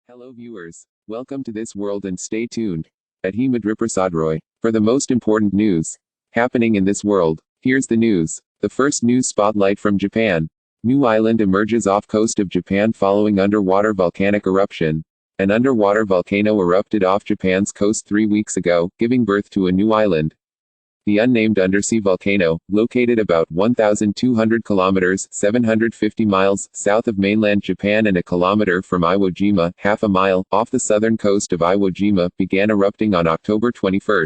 Hello viewers. Welcome to this world and stay tuned. At Himadriprasadroy. For the most important news happening in this world, here's the news. The first news spotlight from Japan. New island emerges off coast of Japan following underwater volcanic eruption. An underwater volcano erupted off Japan's coast 3 weeks ago, giving birth to a new island. The unnamed undersea volcano, located about 1,200 kilometers (750 miles) south of mainland Japan and a kilometer from Iwo Jima, half a mile, off the southern coast of Iwo Jima, began erupting on October 21.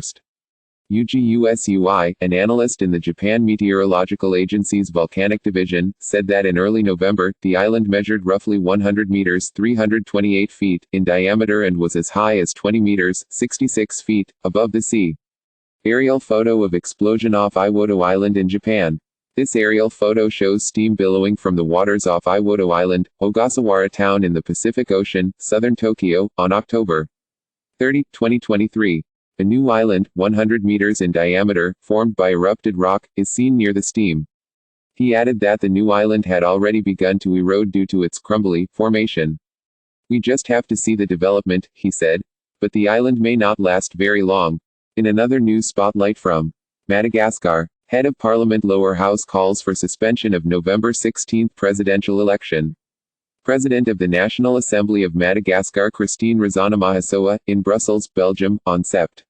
Yuji Usui, an analyst in the Japan Meteorological Agency's Volcanic Division, said that in early November, the island measured roughly 100 meters (328 feet) in diameter and was as high as 20 meters (66 feet) above the sea. Aerial photo of explosion off Iwoto Island in Japan. This aerial photo shows steam billowing from the waters off Iwoto Island, Ogasawara town in the Pacific Ocean, southern Tokyo, on October 30, 2023. A new island, 100 meters in diameter, formed by erupted rock, is seen near the steam. He added that the new island had already begun to erode due to its crumbly formation. "We just have to see the development," he said. But the island may not last very long. In another news spotlight from Madagascar, head of parliament lower house calls for suspension of November 16 presidential election. President of the National Assembly of Madagascar Christine Razanamahasoa, in Brussels, Belgium, on Sept.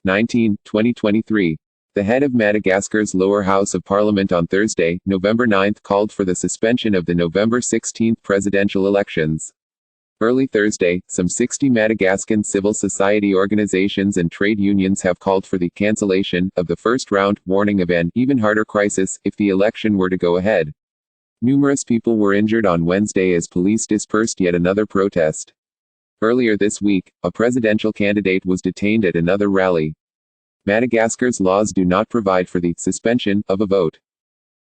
19, 2023. The head of Madagascar's lower house of parliament on Thursday, November 9, called for the suspension of the November 16 presidential elections. Early Thursday, some 60 Madagascan civil society organizations and trade unions have called for the cancellation of the first round, warning of an even harder crisis if the election were to go ahead. Numerous people were injured on Wednesday as police dispersed yet another protest. Earlier this week, a presidential candidate was detained at another rally. Madagascar's laws do not provide for the suspension of a vote.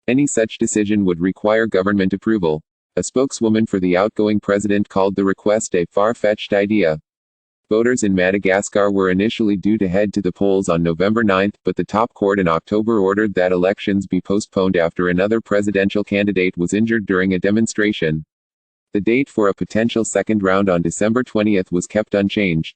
Any such decision would require government approval. A spokeswoman for the outgoing president called the request a far-fetched idea. Voters in Madagascar were initially due to head to the polls on November 9, but the top court in October ordered that elections be postponed after another presidential candidate was injured during a demonstration. The date for a potential second round on December 20 was kept unchanged.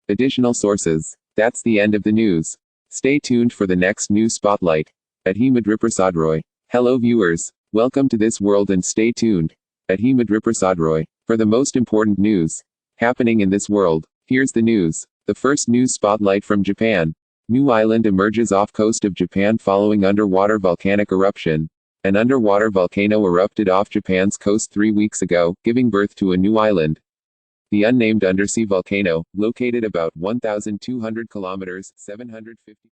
Additional sources. That's the end of the news. Stay tuned for the next news spotlight. At Himadriprasadroy. Hello viewers. Welcome to this world and stay tuned. At Himadriprasadroy. For the most important news happening in this world, here's the news. The first news spotlight from Japan. New island emerges off coast of Japan following underwater volcanic eruption. An underwater volcano erupted off Japan's coast 3 weeks ago, giving birth to a new island. The unnamed undersea volcano, located about 1,200 kilometers (750